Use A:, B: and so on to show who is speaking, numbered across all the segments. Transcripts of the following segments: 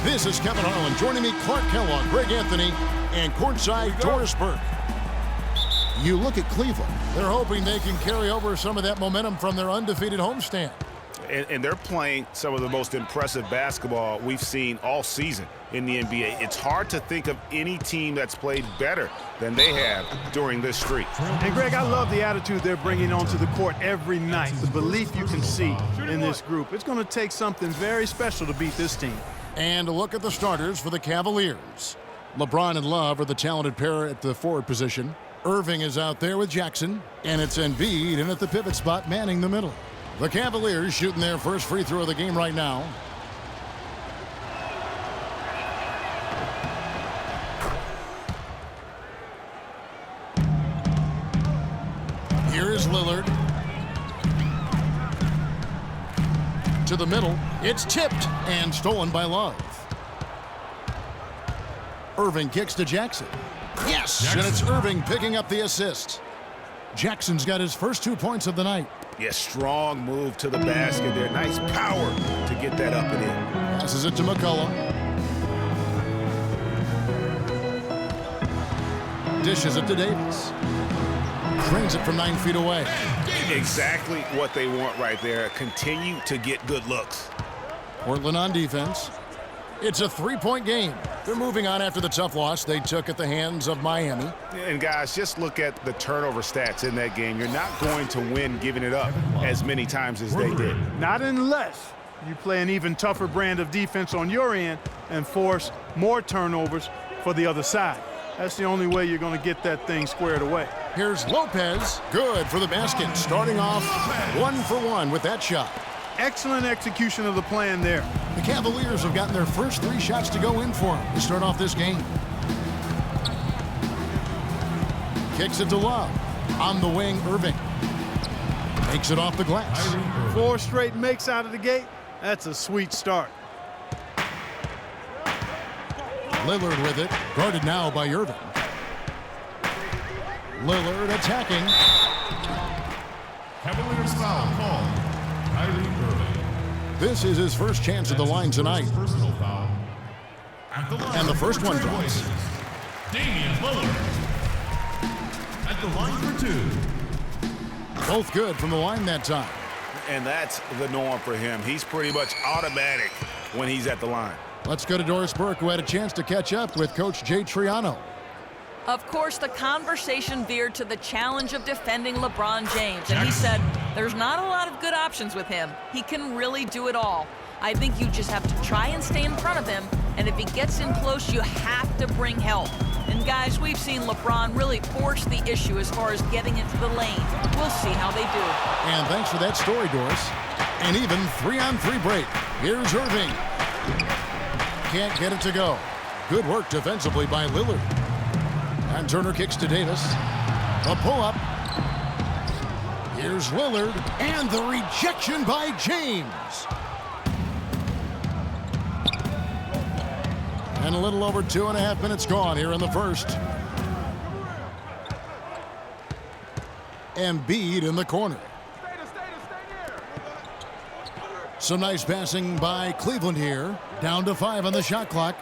A: This is Kevin Harlan. Joining me, Clark Kellogg, Greg Anthony, and courtside Doris Burke. You look at Cleveland. They're hoping they can carry over some of that momentum from their undefeated homestand.
B: And they're playing some of the most impressive basketball we've seen all season in the NBA. It's hard to think of any team that's played better than they have during this streak.
C: And, Greg, I love the attitude they're bringing onto the court every night, the belief you can see in this group. It's going to take something very special to beat this team.
A: And a look at the starters for the Cavaliers. LeBron and Love are the talented pair at the forward position. Irving is out there with Jackson, and it's Embiid in at the pivot spot manning the middle. The Cavaliers shooting their first free throw of the game right now. Here is Lillard. To the middle. It's tipped and stolen by Love. Irving kicks to Jackson. Yes! Jackson. And it's Irving picking up the assist. Jackson's got his first 2 points of the night.
B: Yes, strong move to the basket there. Nice power to get that up and in.
A: Passes it to McCollum. Dishes it to Davis. Trains it from 9 feet away.
B: Exactly what they want right there. Continue to get good looks.
A: Portland on defense. It's a three-point game. They're moving on after the tough loss they took at the hands of Miami.
B: And, guys, just look at the turnover stats in that game. You're not going to win giving it up as many times as they did.
C: Not unless you play an even tougher brand of defense on your end and force more turnovers for the other side. That's the only way you're going to get that thing squared away.
A: Here's Lopez. Good for the basket. Starting off 1 for 1 with that shot.
C: Excellent execution of the plan there.
A: The Cavaliers have gotten their first 3 shots to go in for them to start off this game. Kicks it to Love. On the wing, Irving. Makes it off the glass.
C: 4 straight makes out of the gate. That's a sweet start.
A: Lillard with it. Guarded now by Irving. Lillard attacking.
D: Cavaliers foul called.
A: This is his first chance at the line tonight. And the first one drops.
D: Damian Lillard at the line for 2.
A: Both good from the line that time.
B: And that's the norm for him. He's pretty much automatic when he's at the line.
A: Let's go to Doris Burke, who had a chance to catch up with Coach Jay Triano.
E: Of course, the conversation veered to the challenge of defending LeBron James. And he said, there's not a lot of good options with him. He can really do it all. I think you just have to try and stay in front of him. And if he gets in close, you have to bring help. And guys, we've seen LeBron really force the issue as far as getting into the lane. We'll see how they do.
A: And thanks for that story, Doris. An even 3-on-3 break. Here's Irving. Can't get it to go. Good work defensively by Lillard. And Turner kicks to Davis. A pull-up. Here's Lillard. And the rejection by James. And a little over 2.5 minutes gone here in the first. Embiid in the corner. Some nice passing by Cleveland here. Down to 5 on the shot clock.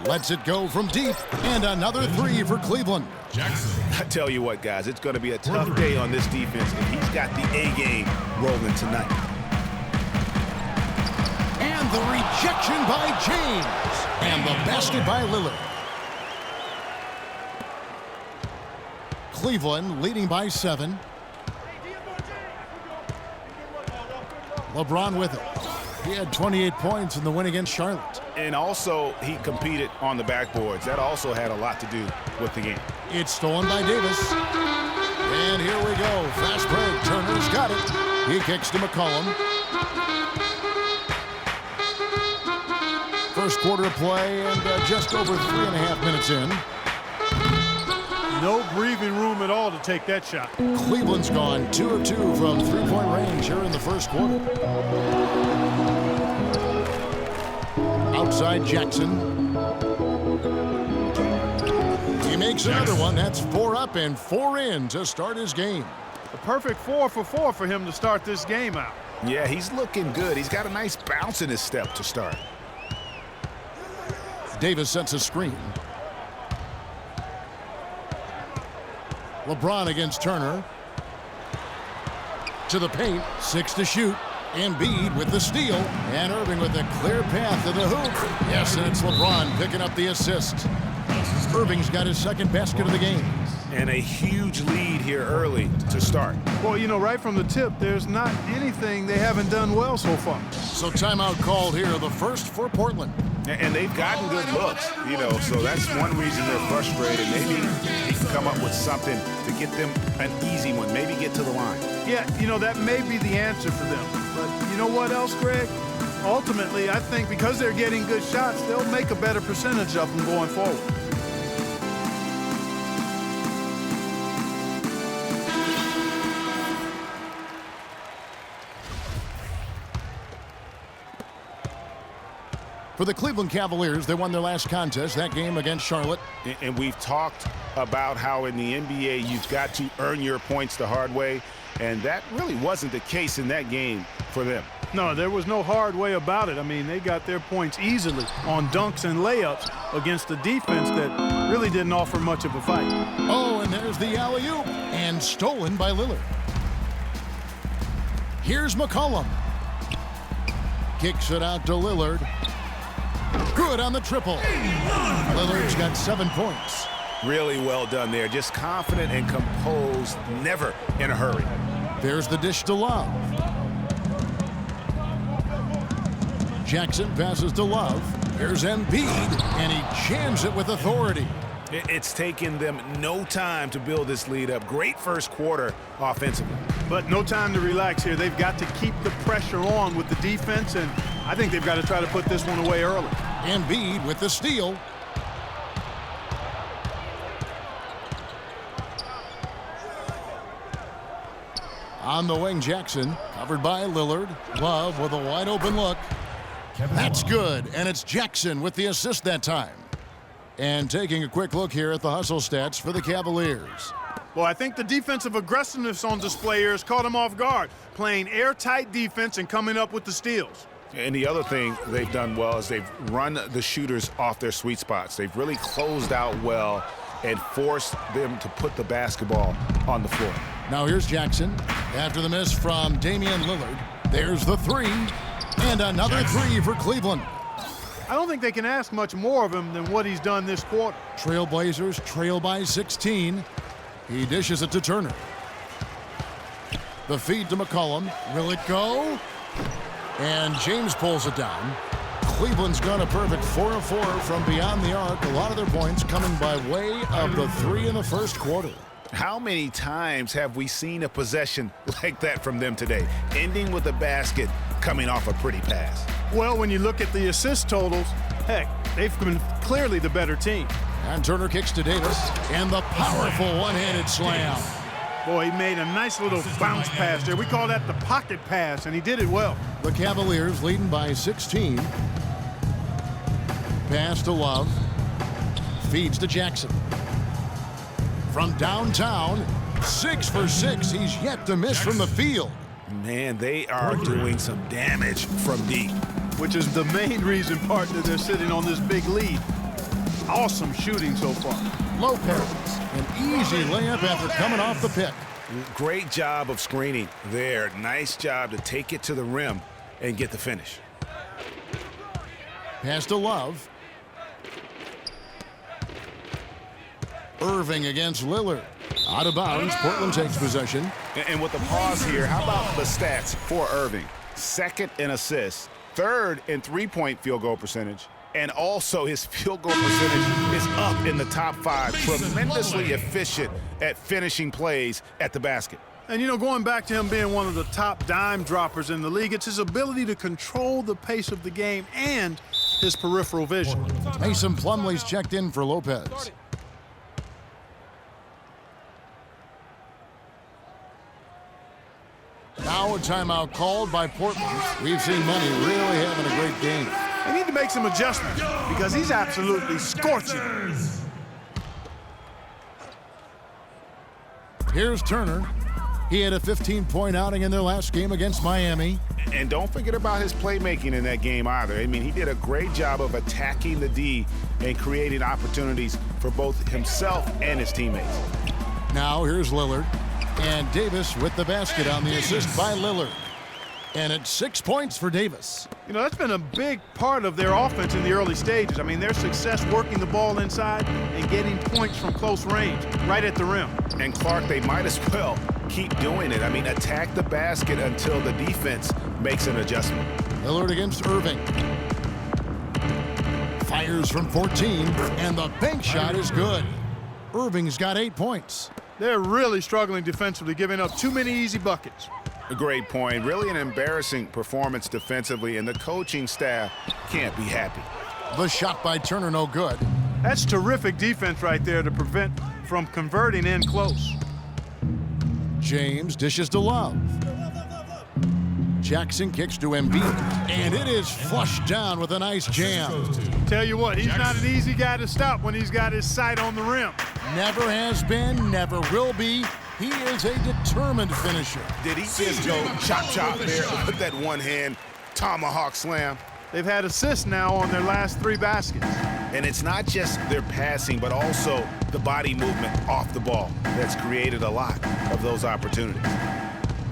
A: Lets it go from deep, and another 3 for Cleveland.
D: Jackson.
B: I tell you what, guys, it's going to be a tough day on this defense, and he's got the A game rolling tonight.
A: And the rejection by James, and the basket by Lillard. Cleveland leading by 7. LeBron with it. He had 28 points in the win against Charlotte.
B: And also, he competed on the backboards. That also had a lot to do with the game.
A: It's stolen by Davis. And here we go. Fast break. Turner's got it. He kicks to McCollum. First quarter of play and just over 3.5 minutes in.
C: No breathing room at all to take that shot.
A: Cleveland's gone 2 of 2 from three-point range here in the first quarter. Outside Jackson. He makes another one. That's 4 up and 4 in to start his game.
C: A perfect 4 for 4 for him to start this game out.
B: Yeah, he's looking good. He's got a nice bounce in his step to start.
A: Davis sets a screen. LeBron against Turner. To the paint, 6 to shoot. Embiid with the steal, and Irving with a clear path to the hoop. Yes, and it's LeBron picking up the assist. Irving's got his second basket of the game.
B: And a huge lead here early to start.
C: Well, you know, right from the tip, there's not anything they haven't done well so far.
A: So timeout called here, the first for Portland.
B: And they've gotten good looks, you know, so that's one reason they're frustrated. Maybe he can come up with something to get them an easy one, maybe get to the line.
C: Yeah, you know, that may be the answer for them. But you know what else, Greg? Ultimately, I think because they're getting good shots, they'll make a better percentage of them going forward.
A: For the Cleveland Cavaliers, they won their last contest, that game against Charlotte.
B: And we've talked about how in the NBA you've got to earn your points the hard way, and that really wasn't the case in that game for them.
C: No, there was no hard way about it. I mean, they got their points easily on dunks and layups against a defense that really didn't offer much of a fight.
A: Oh, and there's the alley-oop, and stolen by Lillard. Here's McCollum. Kicks it out to Lillard. Good on the triple. Lillard's got 7 points.
B: Really well done there. Just confident and composed, never in a hurry.
A: There's the dish to Love. Jackson passes to Love. Here's Embiid, and he jams it with authority.
B: It's taken them no time to build this lead up. Great first quarter offensively.
C: But no time to relax here. They've got to keep the pressure on with the defense, and I think they've got to try to put this one away early.
A: Embiid with the steal. On the wing, Jackson, covered by Lillard. Love with a wide open look. That's good, and it's Jackson with the assist that time. And taking a quick look here at the hustle stats for the Cavaliers.
C: Well, I think the defensive aggressiveness on display here has caught them off guard, playing airtight defense and coming up with the steals.
B: And the other thing they've done well is they've run the shooters off their sweet spots. They've really closed out well and forced them to put the basketball on the floor.
A: Now here's Jackson. After the miss from Damian Lillard, there's the three. And another three for Cleveland.
C: I don't think they can ask much more of him than what he's done this quarter.
A: Trailblazers trail by 16. He dishes it to Turner. The feed to McCollum. Will it go? And James pulls it down. Cleveland's got a perfect 4 of 4 from beyond the arc. A lot of their points coming by way of the three in the first quarter.
B: How many times have we seen a possession like that from them today, ending with a basket coming off a pretty pass?
C: Well, when you look at the assist totals, heck, they've been clearly the better team.
A: And Turner kicks to Davis, and the powerful one-handed slam.
C: Boy, he made a nice little bounce pass there. We call that the pocket pass, and he did it well.
A: The Cavaliers leading by 16. Pass to Love. Feeds to Jackson. From downtown, 6 for 6. He's yet to miss from the field.
B: Man, they are doing some damage from deep.
C: Which is the main reason, partner, they're sitting on this big lead. Awesome shooting so far.
A: Lopez, an easy layup after coming off the pick.
B: Great job of screening there. Nice job to take it to the rim and get the finish.
A: Pass to Love. Irving against Lillard. Out of bounds, Portland takes possession.
B: And with the pause here, how about the stats for Irving? Second in assists, third in three-point field goal percentage, and also his field goal percentage is up in the top 5. Tremendously efficient at finishing plays at the basket.
C: And, you know, going back to him being one of the top dime droppers in the league, it's his ability to control the pace of the game and his peripheral vision.
A: Mason Plumlee's checked in for Lopez. Now a timeout called by Portland. We've seen Money really having a great game.
C: They need to make some adjustments because he's absolutely scorching.
A: Here's Turner. He had a 15-point outing in their last game against Miami.
B: And don't forget about his playmaking in that game either. I mean, he did a great job of attacking the D and creating opportunities for both himself and his teammates.
A: Now here's Lillard. And Davis with the basket on the assist by Lillard. And it's 6 points for Davis.
C: You know, that's been a big part of their offense in the early stages. I mean, their success working the ball inside and getting points from close range, right at the rim.
B: And Clark, they might as well keep doing it. I mean, attack the basket until the defense makes an adjustment.
A: Lillard against Irving. Fires from 14, and the bank shot is good. Irving's got 8 points.
C: They're really struggling defensively, giving up too many easy buckets.
B: A great point. Really an embarrassing performance defensively, and the coaching staff can't be happy.
A: The shot by Turner, no good.
C: That's terrific defense right there to prevent from converting in close.
A: James dishes to Love. Jackson kicks to Embiid, and it is flushed down with a nice jam.
C: Tell you what, he's not an easy guy to stop when he's got his sight on the rim.
A: Never has been, never will be. He is a determined finisher.
B: Did he just go chop there with that one-hand tomahawk slam?
C: They've had assists now on their last 3 baskets.
B: And it's not just their passing, but also the body movement off the ball that's created a lot of those opportunities.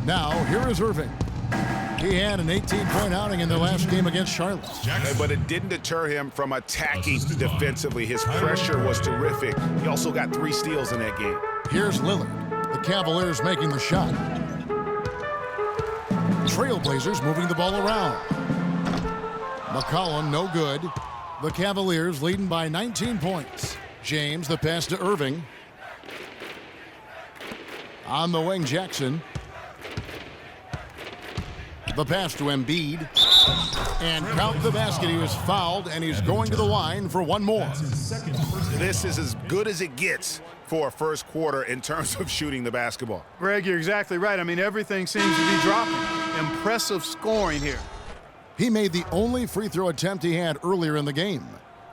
A: Now, here is Irving. He had an 18-point outing in their last game against Charlotte.
B: But it didn't deter him from attacking defensively. His pressure was terrific. He also got 3 steals in that game.
A: Here's Lillard. The Cavaliers making the shot. Trailblazers moving the ball around. McCollum, no good. The Cavaliers leading by 19 points. James, the pass to Irving. On the wing, Jackson. The pass to Embiid. And count the basket. He was fouled, and he's going to the line for one more.
B: This is as good as it gets for a first quarter in terms of shooting the basketball.
C: Greg, you're exactly right. I mean, everything seems to be dropping. Impressive scoring here.
A: He made the only free throw attempt he had earlier in the game.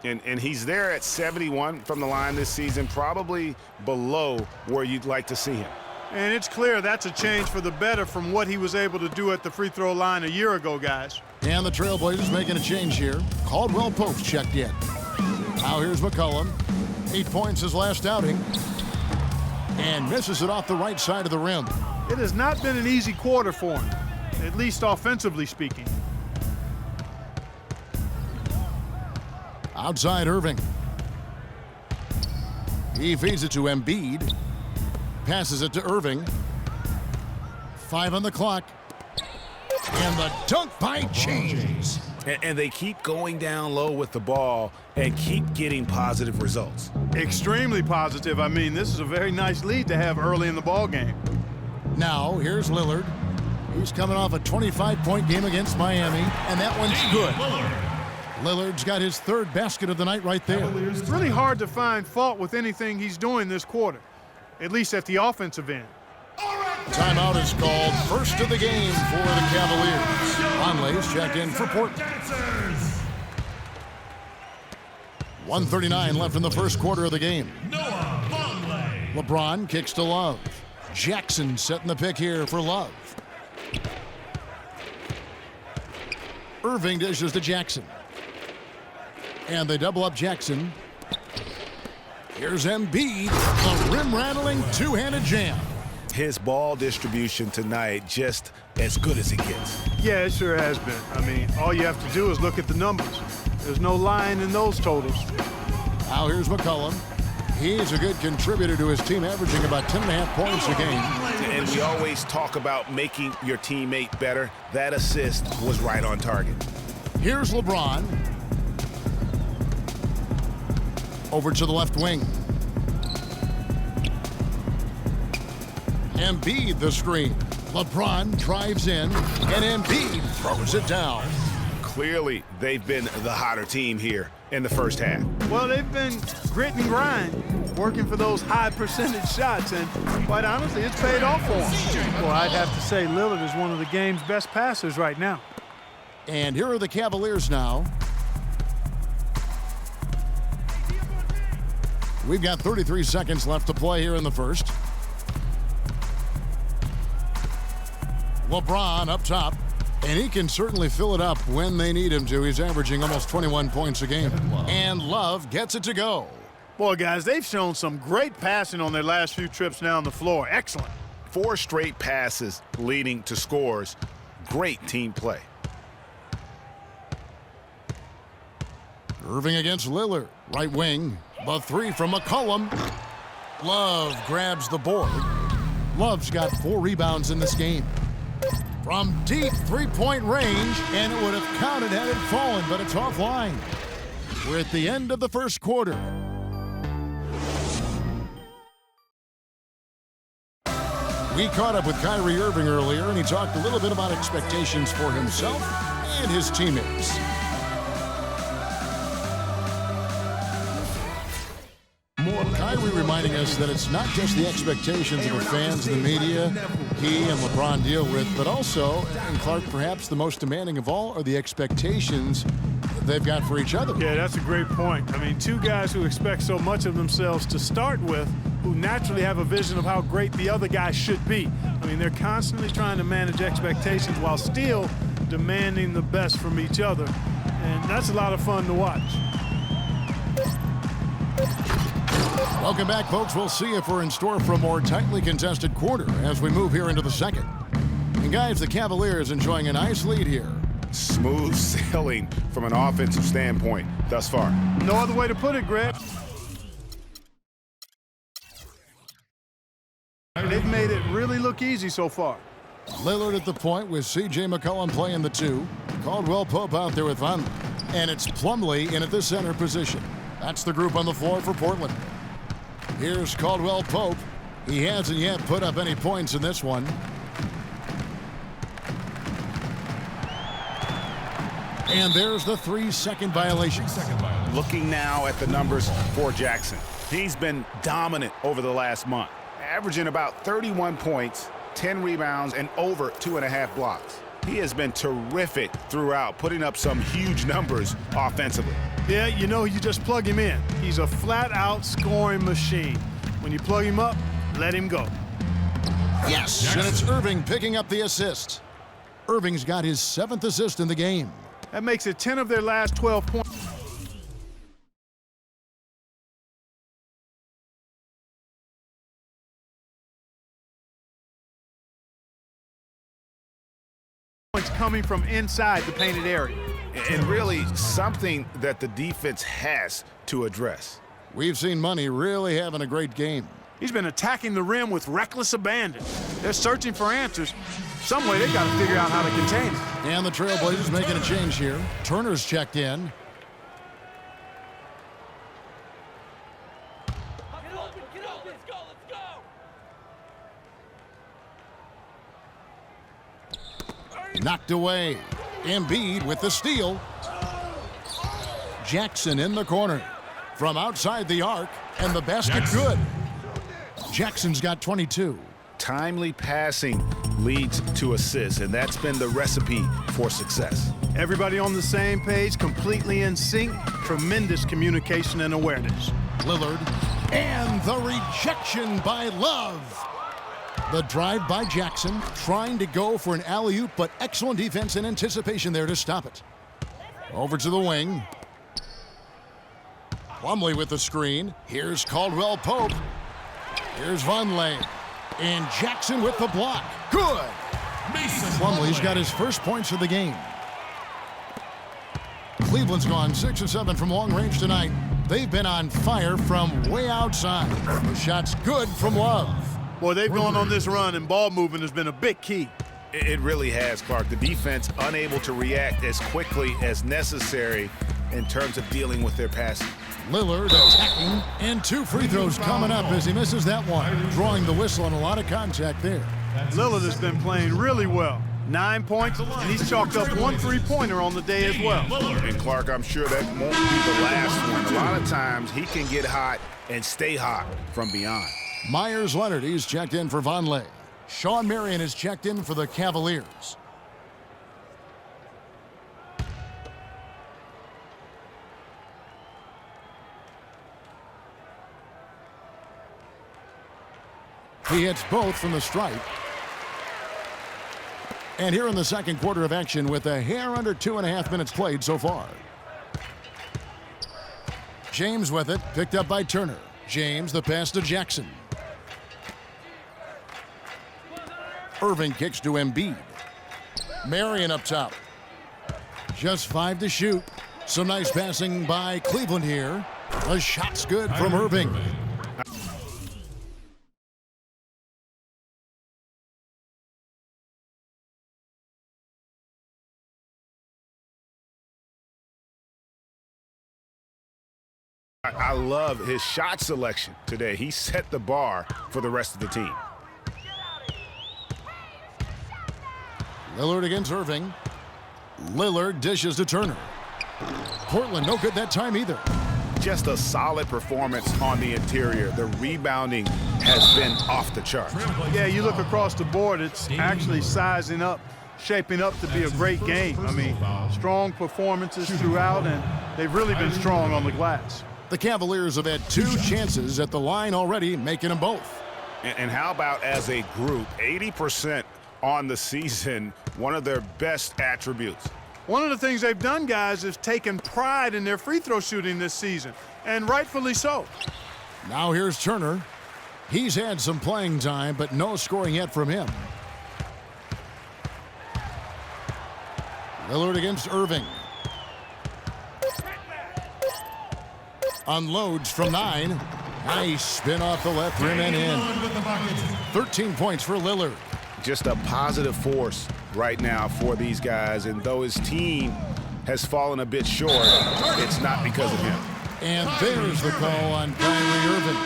B: And he's there at 71 from the line this season, probably below where you'd like to see him.
C: And it's clear that's a change for the better from what he was able to do at the free throw line a year ago, guys.
A: And the Trailblazers making a change here. Caldwell Pope checked in. Now here's McCollum. 8 points his last outing. And misses it off the right side of the rim.
C: It has not been an easy quarter for him, at least offensively speaking.
A: Outside Irving. He feeds it to Embiid. Passes it to Irving. 5 on the clock. And the dunk by James.
B: And they keep going down low with the ball and keep getting positive results.
C: Extremely positive. I mean, this is a very nice lead to have early in the ball game.
A: Now, here's Lillard. He's coming off a 25-point game against Miami, and that one's good. Lillard's got his 3rd basket of the night right there.
C: It's really hard to find fault with anything he's doing this quarter, at least at the offensive end.
A: Timeout is called. First of the game for the Cavaliers. Conley's checked in for Portland. 1:39 left in the first quarter of the game. LeBron kicks to Love. Jackson setting the pick here for Love. Irving dishes to Jackson. And they double up Jackson. Here's Embiid. The rim-rattling two-handed jam.
B: His ball distribution tonight just as good as it gets.
C: Yeah, it sure has been. I mean, all you have to do is look at the numbers. There's no lying in those totals.
A: Now here's McCollum. He's a good contributor to his team, averaging about 10.5 points a game.
B: And we always talk about making your teammate better. That assist was right on target.
A: Here's LeBron. Over to the left wing. Embiid the screen. LeBron drives in, and Embiid throws it down.
B: Clearly, they've been the hotter team here in the first half.
C: Well, they've been grit and grind, working for those high percentage shots, and quite honestly, it's paid off for them. Well, I'd have to say Lillard is one of the game's best passers right now.
A: And here are the Cavaliers now. We've got 33 seconds left to play here in the first. LeBron up top. And he can certainly fill it up when they need him to. He's averaging almost 21 points a game. And Love gets it to go.
C: Boy, guys, they've shown some great passing on their last few trips down the floor. Excellent.
B: 4 straight passes leading to scores. Great team play.
A: Irving against Lillard. Right wing. The 3 from McCollum. Love grabs the board. Love's got 4 rebounds in this game. From deep three-point range, and it would have counted had it fallen, but it's offline. We're at the end of the first quarter. We caught up with Kyrie Irving earlier, and he talked a little bit about expectations for himself and his teammates. Kyrie reminding us that it's not just the expectations of the fans and the media he and LeBron deal with, but also, and Clark, perhaps the most demanding of all, are the expectations they've got for each other.
C: Yeah, that's a great point. I mean, 2 guys who expect so much of themselves to start with, who naturally have a vision of how great the other guy should be. I mean, they're constantly trying to manage expectations while still demanding the best from each other. And that's a lot of fun to watch.
A: Welcome back, folks. We'll see if we're in store for a more tightly contested quarter as we move here into the second. And guys, the Cavaliers enjoying a nice lead here.
B: Smooth sailing from an offensive standpoint thus far.
C: No other way to put it, Greg. They've made it really look easy so far.
A: Lillard at the point with C.J. McCollum playing the 2. Caldwell Pope out there with Von. And it's Plumlee in at the center position. That's the group on the floor for Portland. Here's Caldwell Pope. He hasn't yet put up any points in this one. And there's the 3-second violation.
B: Looking now at the numbers for Jackson. He's been dominant over the last month, averaging about 31 points, 10 rebounds, and over 2.5 blocks. He has been terrific throughout, putting up some huge numbers offensively.
C: Yeah, you know, you just plug him in. He's a flat-out scoring machine. When you plug him up, let him go.
A: Yes, and it's Irving picking up the assist. Irving's got his 7th assist in the game.
C: That makes it 10 of their last 12 points. Coming from inside the painted area.
B: And really something that the defense has to address.
A: We've seen Money really having a great game.
C: He's been attacking the rim with reckless abandon. They're searching for answers. Some way they got to figure out how to contain it.
A: And the Trailblazers making a change here. Turner's checked in. Knocked away. Embiid with the steal. Jackson in the corner. From outside the arc, and the basket good. Jackson's got 22.
B: Timely passing leads to assists, and that's been the recipe for success.
C: Everybody on the same page, completely in sync. Tremendous communication and awareness.
A: Lillard, and the rejection by Love. The drive by Jackson, trying to go for an alley-oop, but excellent defense and anticipation there to stop it. Over to the wing. Plumlee with the screen. Here's Caldwell Pope. Here's Vonleh. And Jackson with the block. Good. Plumlee's got his first points of the game. Cleveland's gone 6 of 7 from long range tonight. They've been on fire from way outside. The shot's good from Love.
C: Boy, they've gone on this run, and ball movement has been a big key.
B: It really has, Clark. The defense unable to react as quickly as necessary in terms of dealing with their passing.
A: Lillard attacking, and 2 free throws coming up as he misses that one, drawing the whistle on a lot of contact there.
C: Lillard has been playing really well. 9 points, and he's chalked up 1 three-pointer on the day as well.
B: And Clark, I'm sure that won't be the last one. A lot of times he can get hot and stay hot from beyond.
A: Myers Leonard, he's checked in for Vonleh. Sean Marion is checked in for the Cavaliers. He hits both from the stripe. And here in the second quarter of action with a hair under 2.5 minutes played so far. James with it, picked up by Turner. James, the pass to Jackson. Irving kicks to Embiid. Marion up top. Just 5 to shoot. Some nice passing by Cleveland here. The shot's good from Irving.
B: I love his shot selection today. He set the bar for the rest of the team.
A: Lillard against Irving. Lillard dishes to Turner. Portland no good that time either.
B: Just a solid performance on the interior. The rebounding has been off the chart.
C: Yeah, you look across the board, it's actually sizing up, shaping up to be a great game. I mean, strong performances throughout, and they've really been strong on the glass.
A: The Cavaliers have had 2 chances at the line already, making them both.
B: And how about as a group, 80% on the season, one of their best attributes.
C: One of the things they've done, guys, is taken pride in their free throw shooting this season, and rightfully so.
A: Now here's Turner. He's had some playing time, but no scoring yet from him. Lillard against Irving. Unloads from 9. Nice spin off the left rim and in. 13 points for Lillard.
B: Just a positive force right now for these guys, and though his team has fallen a bit short, it's not because of him.
A: And there's the call on Kyrie Irving.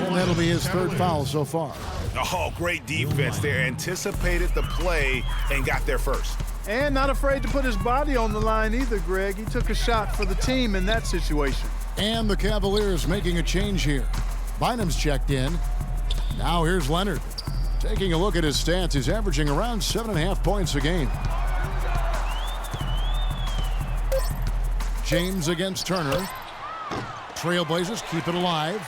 A: And that'll be his 3rd foul so far.
B: Oh, great defense there. Anticipated the play and got there first.
C: And not afraid to put his body on the line either, Greg. He took a shot for the team in that situation.
A: And the Cavaliers making a change here. Bynum's checked in. Now here's Leonard. Taking a look at his stats, he's averaging around 7.5 points a game. James against Turner. Trailblazers keep it alive.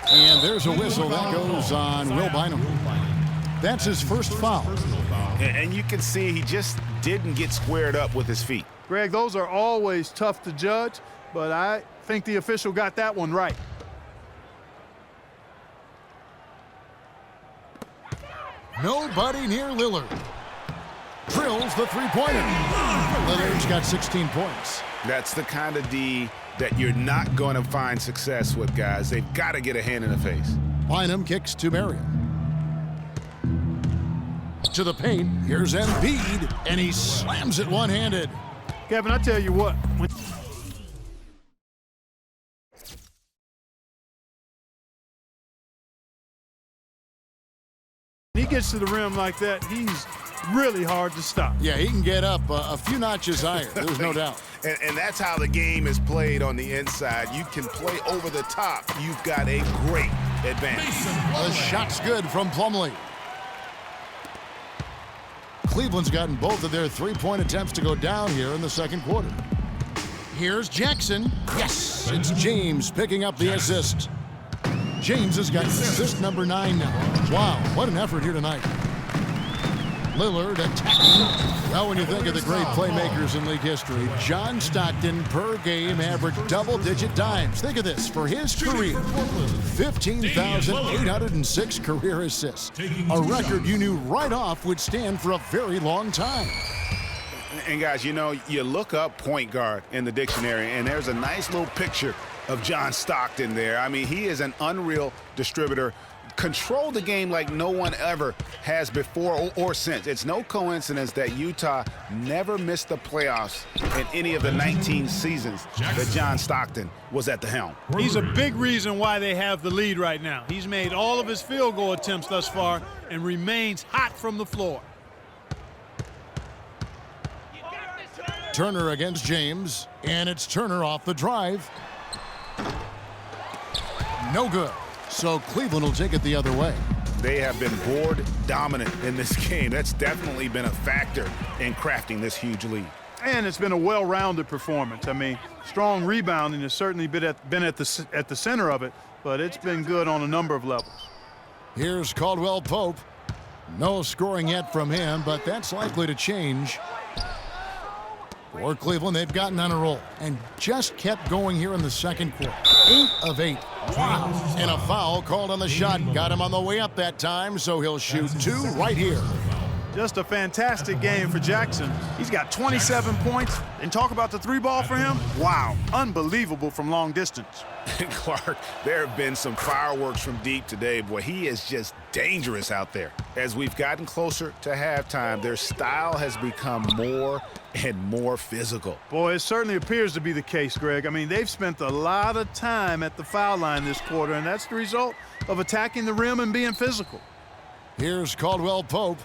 A: And there's a whistle that goes on Will Bynum. That's his 1st foul.
B: And you can see he just didn't get squared up with his feet.
C: Greg, those are always tough to judge, but I think the official got that one right.
A: Nobody near Lillard. Drills the 3-pointer. Lillard's got 16 points.
B: That's the kind of D that you're not going to find success with, guys. They've got to get a hand in the face.
A: Bynum kicks to Marion. To the paint. Here's Embiid, and he slams it one-handed.
C: Kevin, I tell you what. When he gets to the rim like that, he's really hard to stop.
A: Yeah, he can get up a few notches higher. There's no doubt.
B: And that's how the game is played on the inside. You can play over the top. You've got a great advantage.
A: The shot's good from Plumlee. Cleveland's gotten both of their 3-point attempts to go down here in the second quarter. Here's Jackson. Yes, it's James picking up the assist. James has got assist number 9 now. Wow, what an effort here tonight. Lillard attacking. Well, when you think of the great playmakers in league history, John Stockton per game averaged double-digit dimes. Think of this, for his career, 15,806 career assists. A record you knew right off would stand for a very long time.
B: And guys, you know, you look up point guard in the dictionary, and there's a nice little picture of John Stockton there. I mean, he is an unreal distributor. Control the game like no one ever has before or since. It's no coincidence that Utah never missed the playoffs in any of the 19 seasons that John Stockton was at the helm.
C: He's a big reason why they have the lead right now. He's made all of his field goal attempts thus far and remains hot from the floor.
A: Turner against James, and it's Turner off the drive. No good. So Cleveland will take it the other way.
B: They have been board dominant in this game. That's definitely been a factor in crafting this huge lead.
C: And it's been a well-rounded performance. I mean, strong rebounding has certainly been at the center of it, but it's been good on a number of levels.
A: Here's Caldwell Pope. No scoring yet from him, but that's likely to change. For Cleveland, they've gotten on a roll and just kept going here in the second quarter. 8 of 8. Wow. And a foul called on the shot. Got him on the way up that time, so he'll shoot 2 right here.
C: Just a fantastic game for Jackson. He's got 27 points. And talk about the 3-ball for him. Wow, unbelievable from long distance.
B: And Clark, there have been some fireworks from deep today. Boy, he is just dangerous out there. As we've gotten closer to halftime, their style has become more and more physical.
C: Boy, it certainly appears to be the case, Greg. I mean, they've spent a lot of time at the foul line this quarter, and that's the result of attacking the rim and being physical.
A: Here's Caldwell Pope.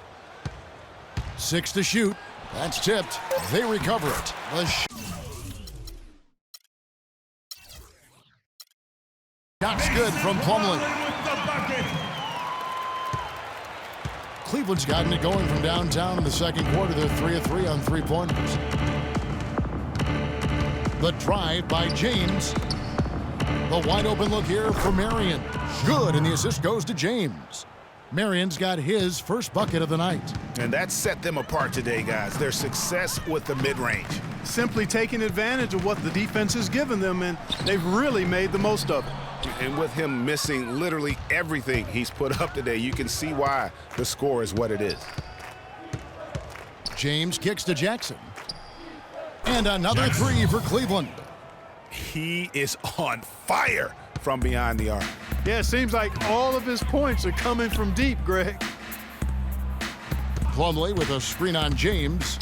A: 6 to shoot. That's tipped. They recover it. The shot's good from Plumlee. Cleveland's gotten it going from downtown in the second quarter. They're 3 of 3 on 3-pointers. The drive by James. The wide open look here for Marion. Good, and the assist goes to James. Marion's got his first bucket of the night.
B: And that set them apart today, guys. Their success with the mid-range.
C: Simply taking advantage of what the defense has given them, and they've really made the most of it.
B: And with him missing literally everything he's put up today, you can see why the score is what it is.
A: James kicks to Jackson. And another 3 for Cleveland.
B: He is on fire from behind the arc.
C: Yeah, it seems like all of his points are coming from deep, Greg.
A: Plumlee with a screen on James.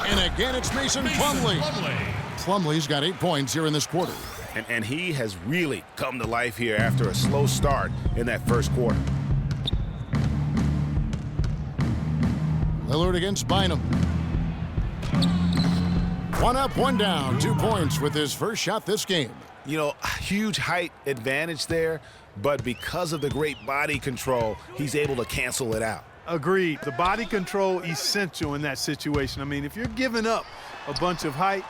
A: And again, it's Mason Plumlee. Plumlee's got 8 points here in this quarter.
B: And he has really come to life here after a slow start in that first quarter.
A: Lillard against Bynum. 1 up, 1 down. 2 points with his first shot this game.
B: You know, huge height advantage there, but because of the great body control, he's able to cancel it out.
C: Agreed. The body control essential in that situation. I mean, if you're giving up a bunch of height,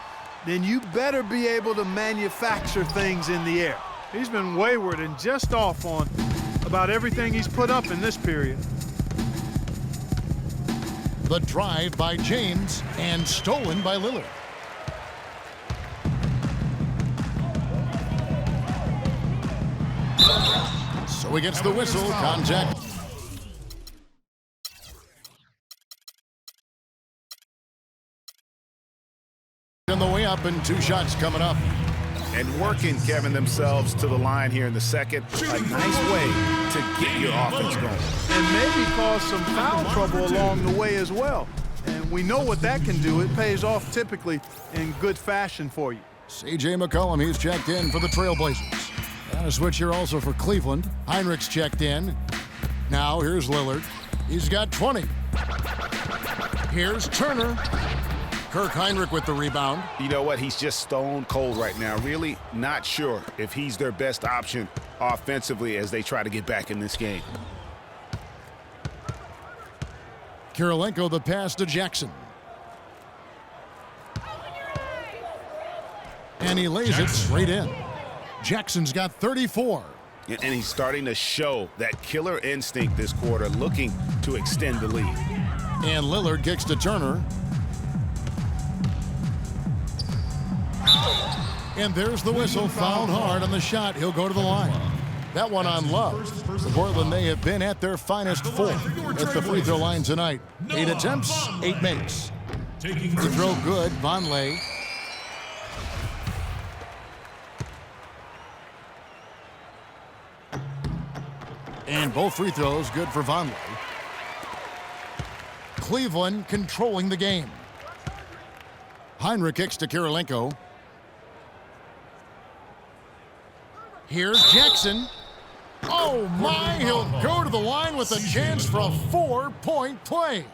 C: then you better be able to manufacture things in the air. He's been wayward and just off on about everything he's put up in this period.
A: The drive by James and stolen by Lillard. So he gets the whistle. Contact. On the way up, and 2 shots coming up.
B: And working, Kevin, themselves to the line here in the second. A nice way to get your offense going.
C: And maybe cause some foul trouble along the way as well. And we know what that can do. It pays off typically in good fashion for you.
A: C.J. McCollum, he's checked in for the Trailblazers. And a switch here also for Cleveland. Heinrich's checked in. Now here's Lillard. He's got 20. Here's Turner. Kirk Heinrich with the rebound.
B: You know what? He's just stone cold right now. Really not sure if he's their best option offensively as they try to get back in this game.
A: Kirilenko the pass to Jackson. And he lays it straight in. Jackson's got 34.
B: And he's starting to show that killer instinct this quarter, looking to extend the lead.
A: And Lillard kicks to Turner. And there's the whistle, fouled hard on the shot. He'll go to the line. That one on Love. For Portland, they have been at their finest 4 at the free throw line tonight. 8 attempts, 8 makes. Free throw good, Vonleh. And both free throws good for Vonleh. Cleveland controlling the game. Heinrich kicks to Kirilenko. Here's Jackson. Oh my, he'll go to the line with a chance for a 4-point play.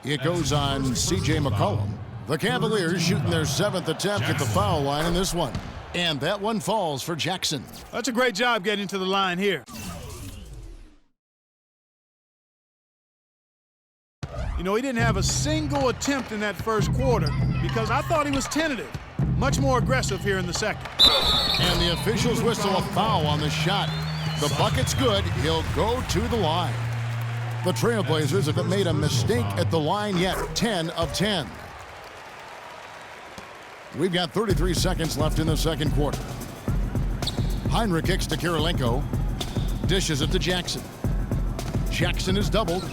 A: It goes on C.J. McCollum. The Cavaliers shooting their 7th attempt at the foul line in this one. And that one falls for Jackson.
C: That's a great job getting to the line here. You know, he didn't have a single attempt in that first quarter because I thought he was tentative. Much more aggressive here in the second.
A: And the officials whistle a foul on the shot. The bucket's good. He'll go to the line. The Trailblazers haven't made a mistake at the line yet. 10 of 10. We've got 33 seconds left in the second quarter. Heinrich kicks to Kirilenko. Dishes it to Jackson. Jackson is doubled.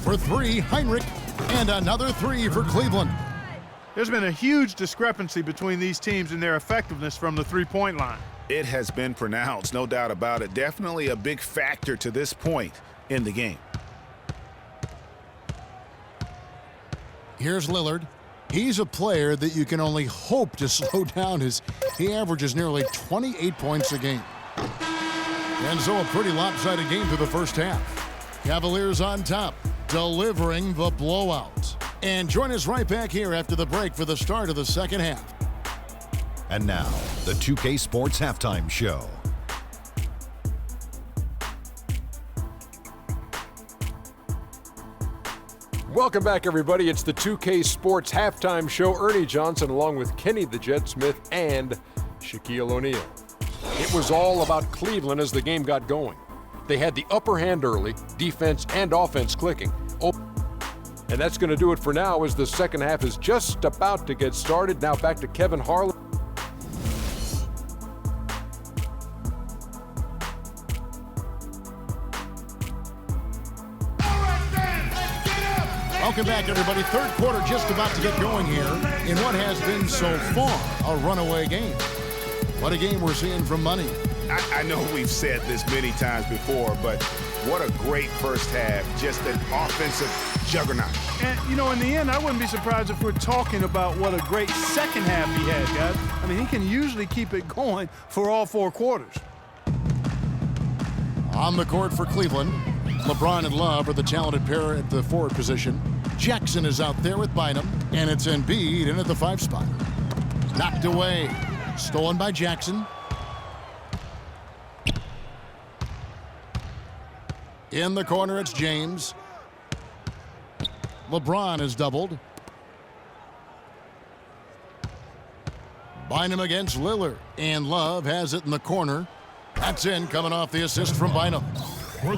A: For three, Heinrich. And another three for Cleveland.
C: There's been a huge discrepancy between these teams in their effectiveness from the three-point line.
B: It has been pronounced, no doubt about it. Definitely a big factor to this point in the game.
A: Here's Lillard. He's a player that you can only hope to slow down as he averages nearly 28 points a game. And so a pretty lopsided game through the first half. Cavaliers on top, delivering the blowout. And join us right back here after the break for the start of the second half.
F: And now, the 2K Sports Halftime Show.
G: Welcome back, everybody. It's the 2K Sports Halftime Show. Ernie Johnson along with Kenny the Jet Smith and Shaquille O'Neal. It was all about Cleveland as the game got going. They had the upper hand early, defense and offense clicking. And that's going to do it for now as the second half is just about to get started. Now back to Kevin Harlan.
A: Welcome back, everybody. Third quarter just about to get going here in what has been so far a runaway game. What a game we're seeing from Money.
B: I know we've said this many times before, but what a great first half. Just an offensive juggernaut.
C: And, you know, in the end, I wouldn't be surprised if we're talking about what a great second half he had, guys. I mean, he can usually keep it going for all four quarters.
A: On the court for Cleveland, LeBron and Love are the talented pair at the forward position. Jackson is out there with Bynum, and it's Embiid in at the 5 spot. Knocked away. Stolen by Jackson. In the corner, it's James. LeBron is doubled. Bynum against Lillard, and Love has it in the corner. That's in, coming off the assist from Bynum.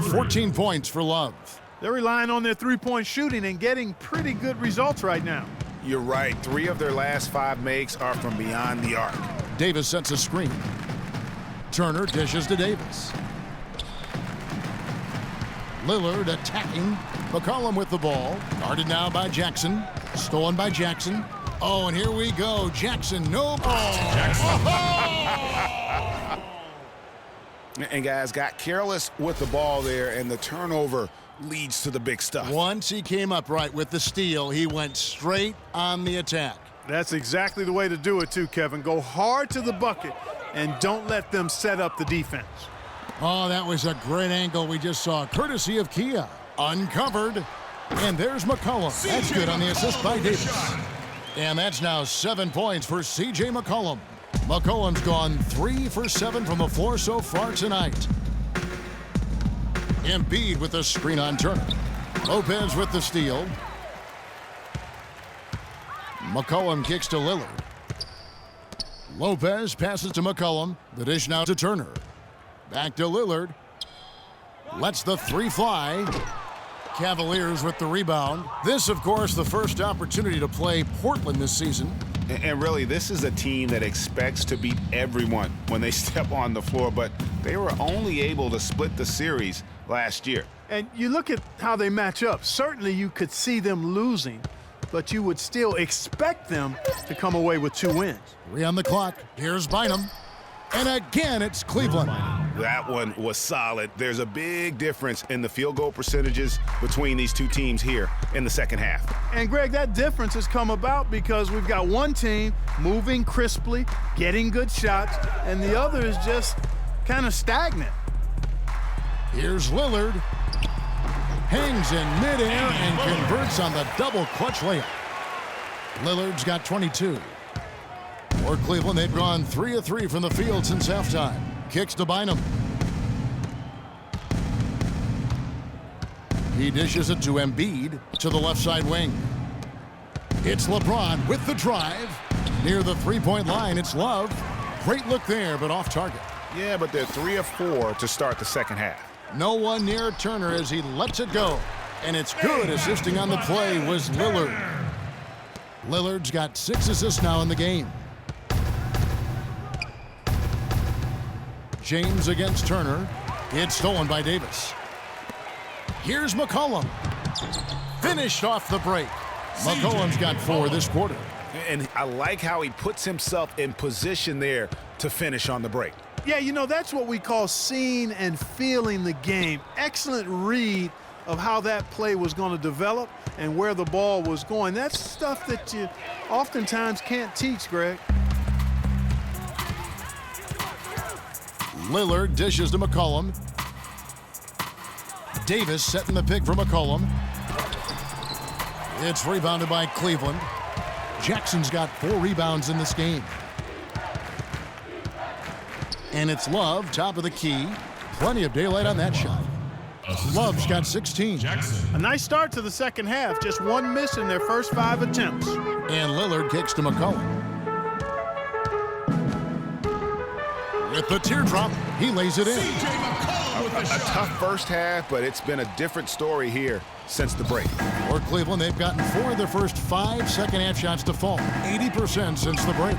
A: 14 points for Love.
C: They're relying on their three-point shooting and getting pretty good results right now.
B: You're right. 3 of their last 5 makes are from beyond the arc.
A: Davis sets a screen. Turner dishes to Davis. Lillard attacking. McCollum with the ball. Guarded now by Jackson. Stolen by Jackson. Oh, and here we go. Jackson, no ball.
B: And guys got careless with the ball there, and the turnover leads to the big stuff.
A: Once he came up right with the steal, he went straight on the attack.
C: That's exactly the way to do it too, Kevin. Go hard to the bucket and don't let them set up the defense.
A: Oh, that was a great angle we just saw, courtesy of Kia. Uncovered, and there's McCollum. That's good on the assist by Davis. And that's now 7 points for C.J. McCollum. McCollum's gone 3 for 7 from the floor so far tonight. Embiid with the screen on Turner. Lopez with the steal. McCollum kicks to Lillard. Lopez passes to McCollum. The dish now to Turner. Back to Lillard. Lets the 3 fly. Cavaliers with the rebound. This, of course, the first opportunity to play Portland this season.
B: And really, this is a team that expects to beat everyone when they step on the floor, but they were only able to split the series last year.
C: And you look at how they match up. Certainly you could see them losing, but you would still expect them to come away with 2 wins.
A: 3 on the clock. Here's Bynum. And again, it's Cleveland.
B: That one was solid. There's a big difference in the field goal percentages between these two teams here in the second half.
C: And, Greg, that difference has come about because we've got one team moving crisply, getting good shots, and the other is just kind of stagnant.
A: Here's Lillard. Hangs in midair and converts on the double clutch layup. Lillard's got 22. For Cleveland, they've gone 3 of 3 from the field since halftime. Kicks to Bynum. He dishes it to Embiid to the left side wing. It's LeBron with the drive. Near the 3-point line, it's Love. Great look there, but off target.
B: Yeah, but they're 3 of 4 to start the second half.
A: No one near Turner as he lets it go. And it's good. Assisting on the play was Lillard. Lillard's got 6 assists now in the game. James against Turner. It's stolen by Davis. Here's McCollum. Finished off the break. McCollum's got 4 this quarter.
B: And I like how he puts himself in position there to finish on the break.
C: Yeah, you know, that's what we call seeing and feeling the game. Excellent read of how that play was going to develop and where the ball was going. That's stuff that you oftentimes can't teach, Greg.
A: Lillard dishes to McCollum. Davis setting the pick for McCollum. It's rebounded by Cleveland. Jackson's got 4 rebounds in this game. And it's Love, top of the key. Plenty of daylight on that shot. Love's got 16.
C: A nice start to the second half. Just 1 miss in their first 5 attempts.
A: And Lillard kicks to McCollum. With the teardrop, he lays it in.
B: A tough first half, but it's been a different story here since the break.
A: For Cleveland, they've gotten 4 of their first 5 second-half shots to fall. 80% since the break.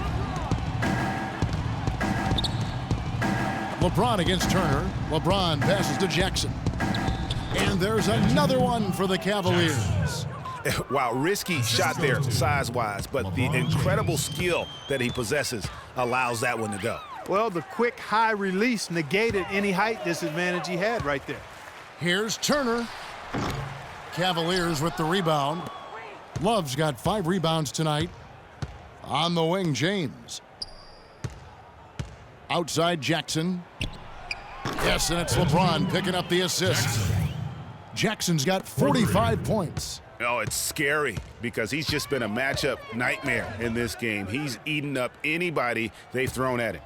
A: LeBron against Turner. LeBron passes to Jackson. And there's another one for the Cavaliers.
B: Wow, risky shot there size-wise, but the incredible skill that he possesses allows that one to go.
C: Well, the quick high release negated any height disadvantage he had right there.
A: Here's Turner. Cavaliers with the rebound. Love's got 5 rebounds tonight. On the wing, James. Outside Jackson. Yes, and it's LeBron picking up the assist. Jackson's got 45 points.
B: Oh, it's scary because he's just been a matchup nightmare in this game. He's eaten up anybody they've thrown at him.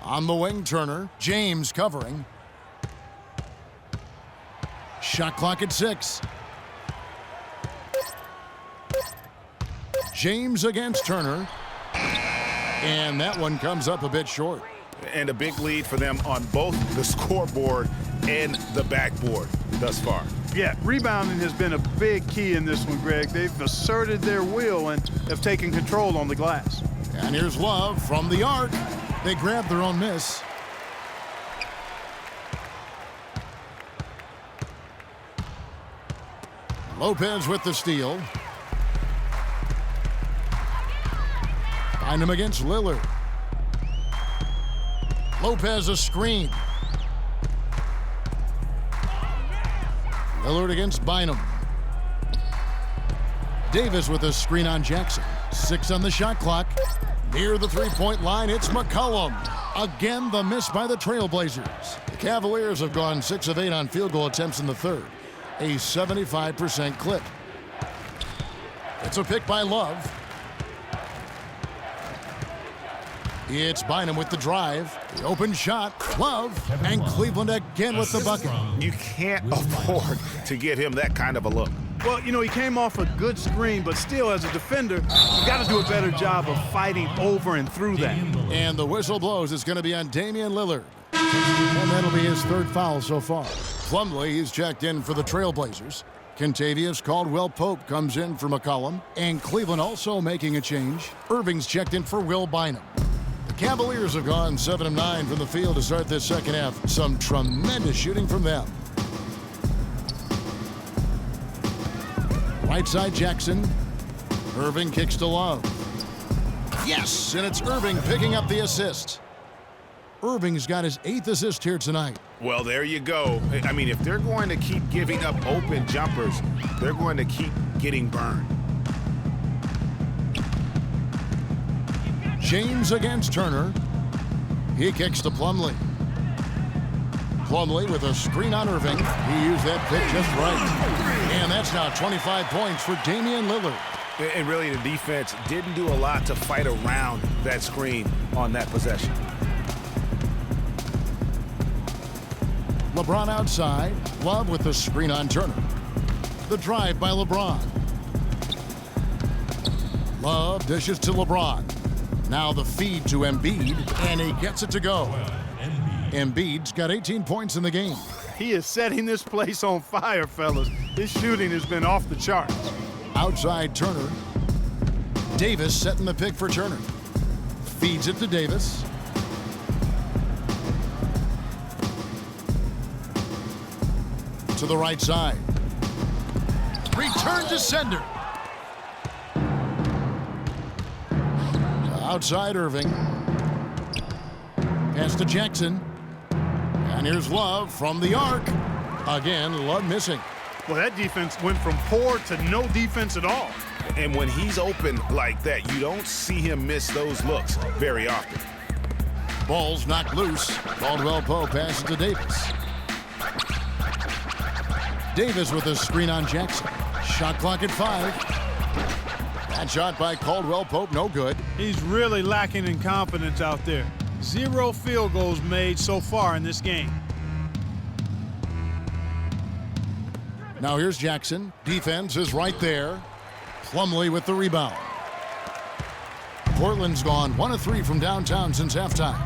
A: On the wing, Turner. James covering. Shot clock at 6. James against Turner. And that one comes up a bit short.
B: And a big lead for them on both the scoreboard and the backboard thus far.
C: Yeah, rebounding has been a big key in this one, Greg. They've asserted their will and have taken control on the glass.
A: And here's Love from the arc. They grab their own miss. Lopez with the steal. Find him against Lillard. Lopez a screen. Lillard against Bynum. Davis with a screen on Jackson. 6 on the shot clock. Near the 3-point line, it's McCollum. Again, the miss by the Trailblazers. The Cavaliers have gone 6 of 8 on field goal attempts in the third. A 75% clip. It's a pick by Love. It's Bynum with the drive. The open shot. Love. And Cleveland again with the bucket.
B: You can't afford to give him that kind of a look.
C: Well, you know, he came off a good screen, but still, as a defender, you got to do a better job of fighting over and through that.
A: And the whistle blows. It's going to be on Damian Lillard. And that'll be his 3rd foul so far. Plumlee, he's checked in for the Trailblazers. Contavious Caldwell-Pope comes in for McCollum. And Cleveland also making a change. Irving's checked in for Will Bynum. The Cavaliers have gone 7 of 9 from the field to start this second half. Some tremendous shooting from them. Right side Jackson. Irving kicks to Love. Yes, and it's Irving picking up the assist. Irving's got his 8th assist here tonight.
B: Well, there you go. I mean, if they're going to keep giving up open jumpers, they're going to keep getting burned.
A: James against Turner. He kicks to Plumlee. Plumlee with a screen on Irving. He used that pick just right. And that's now 25 points for Damian Lillard.
B: And really, the defense didn't do a lot to fight around that screen on that possession.
A: LeBron outside. Love with the screen on Turner. The drive by LeBron. Love dishes to LeBron. Now the feed to Embiid, and he gets it to go. Embiid's got 18 points in the game.
C: He is setting this place on fire, fellas. His shooting has been off the charts.
A: Outside Turner. Davis setting the pick for Turner. Feeds it to Davis. To the right side. Return to sender. Outside Irving. Pass to Jackson. And here's Love from the arc. Again, Love missing.
C: Well, that defense went from poor to no defense at all.
B: And when he's open like that, you don't see him miss those looks very often.
A: Ball's knocked loose. Caldwell Pope passes to Davis. Davis with a screen on Jackson. Shot clock at 5. That shot by Caldwell Pope, no good.
C: He's really lacking in confidence out there. 0 field goals made so far in this game.
A: Now here's Jackson. Defense is right there. Plumlee with the rebound. Portland's gone 1 of 3 from downtown since halftime.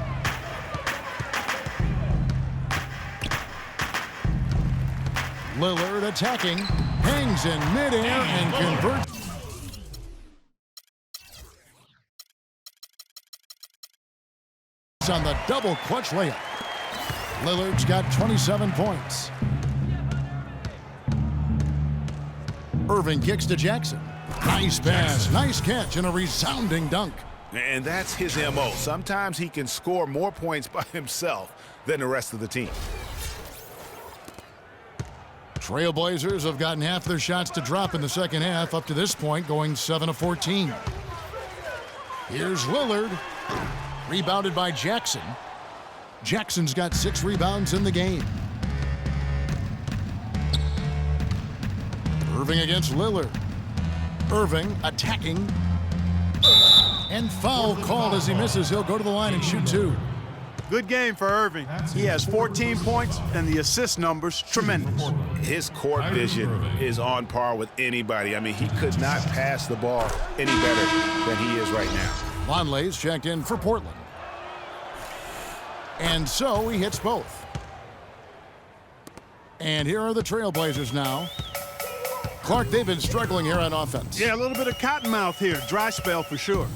A: Lillard attacking. Hangs in midair and converts. On the double clutch layup. Lillard's got 27 points. Irving kicks to Jackson. Nice pass, nice catch, and a resounding dunk.
B: And that's his MO. Sometimes he can score more points by himself than the rest of the team.
A: Trailblazers have gotten half their shots to drop in the second half up to this point, going 7 of 14. Here's Lillard. Rebounded by Jackson. Jackson's got 6 rebounds in the game. Irving against Lillard. Irving attacking. And foul called as he misses. He'll go to the line and shoot 2.
C: Good game for Irving. He has 14 points, and the assist numbers tremendous.
B: His court vision is on par with anybody. I mean, he could not pass the ball any better than he is right now.
A: Vonleh's checked in for Portland. And so he hits both. And here are the Trailblazers now. Clark, they've been struggling here on offense.
C: Yeah, a little bit of cottonmouth here. Dry spell for sure.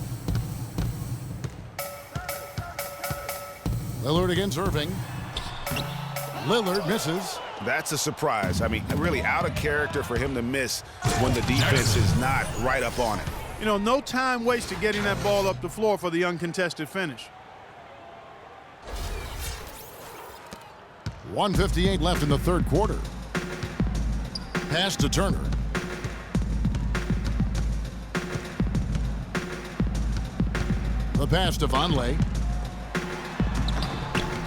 A: Lillard against Irving. Lillard misses.
B: That's a surprise. I mean, really out of character for him to miss when the defense is not right up on it.
C: You know, no time wasted getting that ball up the floor for the uncontested finish.
A: 1:58 left in the third quarter. Pass to Turner. The pass to Vonleh.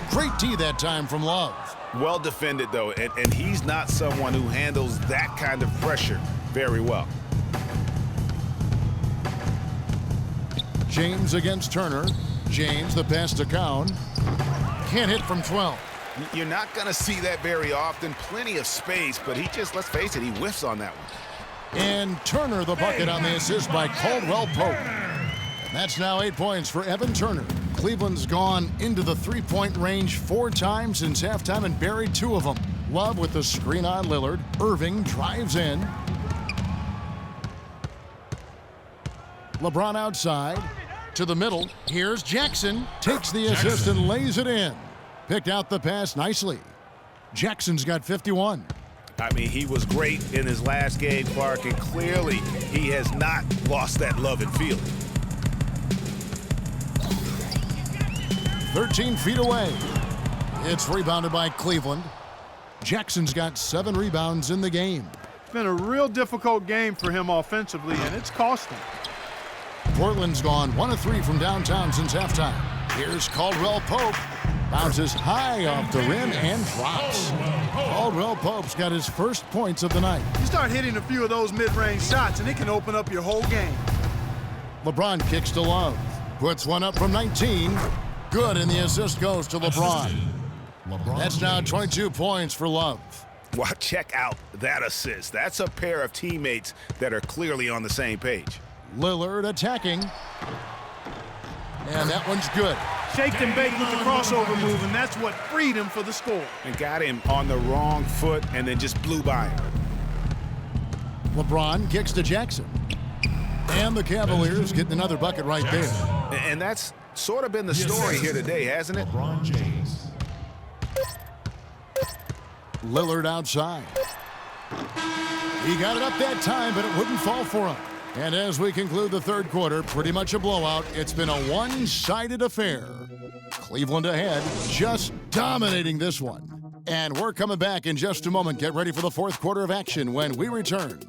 A: Great D that time from Love.
B: Well defended, though, and he's not someone who handles that kind of pressure very well.
A: James against Turner. James, the pass to Cowan. Can't hit from 12.
B: You're not going to see that very often. Plenty of space, but he just, let's face it, he whiffs on that one.
A: And Turner the bucket on the assist by Caldwell Pope. And that's now 8 points for Evan Turner. Cleveland's gone into the three-point range 4 times since halftime and buried 2 of them. Love with the screen on Lillard. Irving drives in. LeBron outside to the middle. Here's Jackson. Takes the assist and lays it in. Picked out the pass nicely. Jackson's got 51.
B: I mean, he was great in his last game, Clark, and clearly he has not lost that love and feeling.
A: 13 feet away. It's rebounded by Cleveland. Jackson's got 7 rebounds in the game.
C: It's been a real difficult game for him offensively, and it's cost him.
A: Portland's gone 1 of 3 from downtown since halftime. Here's Caldwell Pope. Bounces high off the rim and drops. Caldwell Pope's got his first points of the night.
C: You start hitting a few of those mid-range shots, and it can open up your whole game.
A: LeBron kicks to Love. Puts one up from 19. Good, and the assist goes to LeBron. That's now 22 points for Love.
B: Well, check out that assist. That's a pair of teammates that are clearly on the same page.
A: Lillard attacking. And that one's good.
C: Shaked and baked with the crossover move, and that's what freed him for the score.
B: And got him on the wrong foot and then just blew by him.
A: LeBron kicks to Jackson. And the Cavaliers getting another bucket right there.
B: And that's sort of been the story here today, hasn't it?
D: LeBron James.
A: Lillard outside. He got it up that time, but it wouldn't fall for him. And as we conclude the third quarter, pretty much a blowout. It's been a one-sided affair. Cleveland ahead, just dominating this one. And we're coming back in just a moment. Get ready for the fourth quarter of action when we return.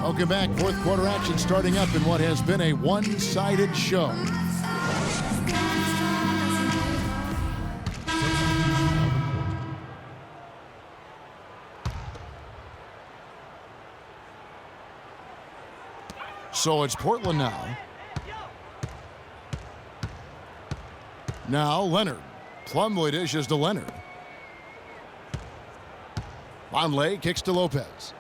A: Welcome back. Fourth quarter action starting up in what has been a one-sided show. So it's Portland now. Now Leonard. Plumlee dishes to Leonard. Vonleh kicks to Lopez.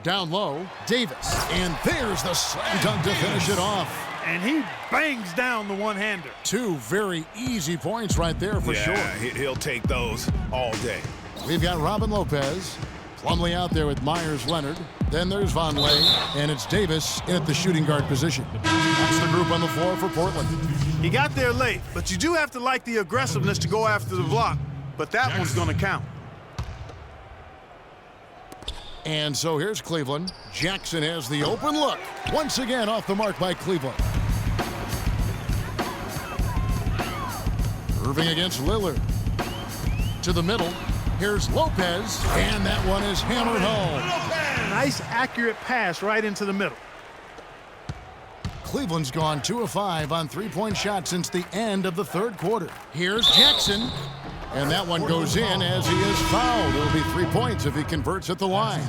A: Down low, Davis. And there's the slam dunk to finish it off.
C: And he bangs down the one-hander.
A: Two very easy points right there for sure.
B: He'll take those all day.
A: We've got Robin Lopez. Plumlee out there with Myers Leonard. Then there's Vonleh, and it's Davis in at the shooting guard position. That's the group on the floor for Portland.
C: He got there late, but you do have to like the aggressiveness to go after the block. But that one's going to count.
A: And so here's Cleveland. Jackson has the open look. Once again off the mark by Cleveland. Irving against Lillard. To the middle. Here's Lopez. And that one is hammered home.
C: Nice, accurate pass right into the middle.
A: Cleveland's gone 2 of 5 on three-point shots since the end of the third quarter. Here's Jackson. And that one goes in as he is fouled. It'll be 3 points if he converts at the line.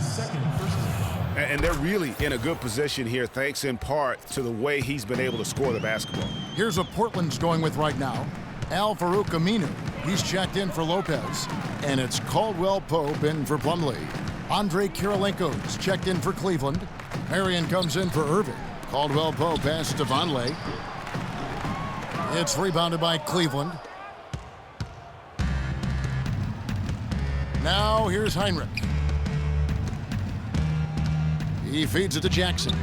B: And they're really in a good position here, thanks in part to the way he's been able to score the basketball.
A: Here's what Portland's going with right now. Al-Farouq Aminu. He's checked in for Lopez. And it's Caldwell Pope in for Plumlee. Andre Kirilenko's checked in for Cleveland. Marion comes in for Irving. Caldwell Pope passes to Vonleh. It's rebounded by Cleveland. Now here's Heinrich. He feeds it to Jackson.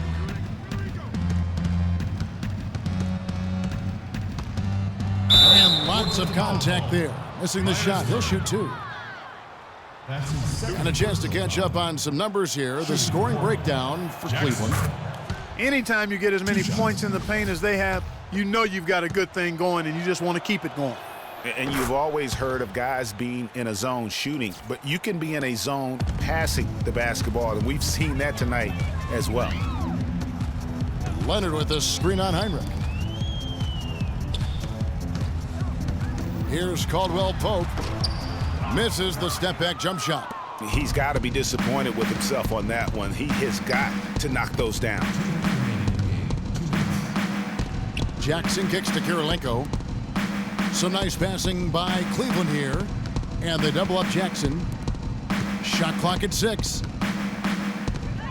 A: And lots of contact there. Missing the shot. He'll shoot 2. And a chance to catch up on some numbers here. The scoring breakdown for Cleveland.
C: Anytime you get as many points in the paint as they have, you know you've got a good thing going and you just want to keep it going.
B: And you've always heard of guys being in a zone shooting, but you can be in a zone passing the basketball, and we've seen that tonight as well.
A: Leonard with the screen on Heinrich. Here's Caldwell Pope. Misses the step-back jump shot.
B: He's got to be disappointed with himself on that one. He has got to knock those down.
A: Jackson kicks to Kirilenko. Some nice passing by Cleveland here. And they double up Jackson. Shot clock at 6.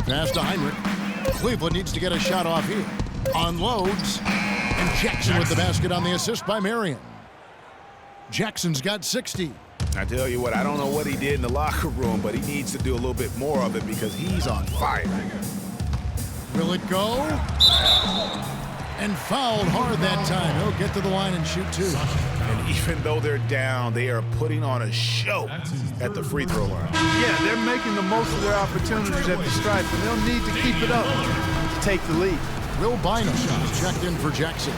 A: Pass to Heinrich. Cleveland needs to get a shot off here. Unloads. And Jackson with the basket on the assist by Marion. Jackson's got 60.
B: I tell you what, I don't know what he did in the locker room, but he needs to do a little bit more of it because he's on fire.
A: Will it go? And fouled hard that time. He'll get to the line and shoot 2.
B: And even though they're down, they are putting on a show at the free throw line.
C: Yeah, they're making the most of their opportunities at the stripe, and they'll need to keep it up to take the lead.
A: Will Bynum checked in for Jackson.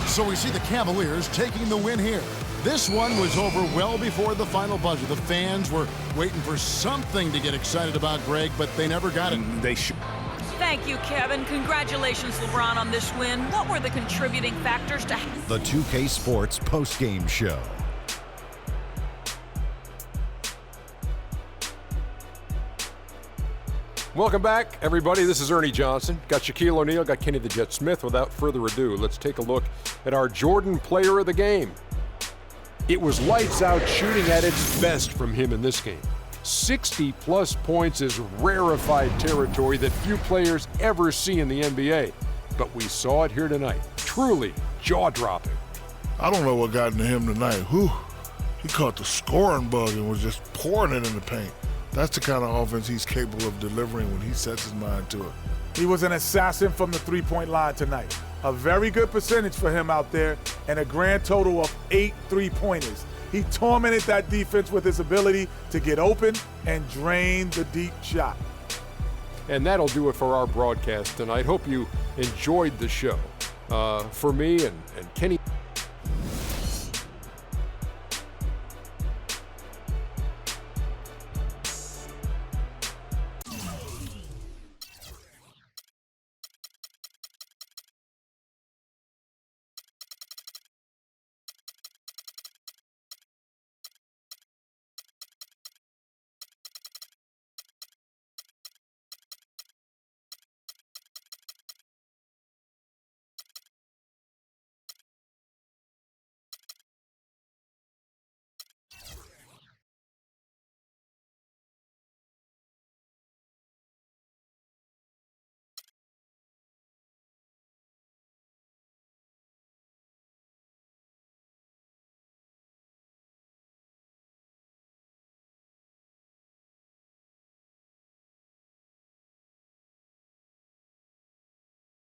A: So we see the Cavaliers taking the win here. This one was over well before the final buzzer. The fans were waiting for something to get excited about, Greg, but they never got it.
E: Thank you, Kevin. Congratulations, LeBron, on this win. What were the contributing factors to
F: The 2K Sports postgame show.
G: Welcome back, everybody. This is Ernie Johnson. Got Shaquille O'Neal, got Kenny the Jet Smith. Without further ado, let's take a look at our Jordan Player of the Game. It was lights out shooting at its best from him in this game. 60-plus points is rarefied territory that few players ever see in the NBA. but we saw it here tonight. Truly jaw-dropping.
H: I don't know what got into him tonight. Whew. He caught the scoring bug and was just pouring it in the paint. That's the kind of offense he's capable of delivering when he sets his mind to it.
I: He was an assassin from the three-point line tonight. A very good percentage for him out there, and a grand total of 8 3-pointers. He tormented that defense with his ability to get open and drain the deep shot.
G: And that'll do it for our broadcast tonight. Hope you enjoyed the show. For me and Kenny.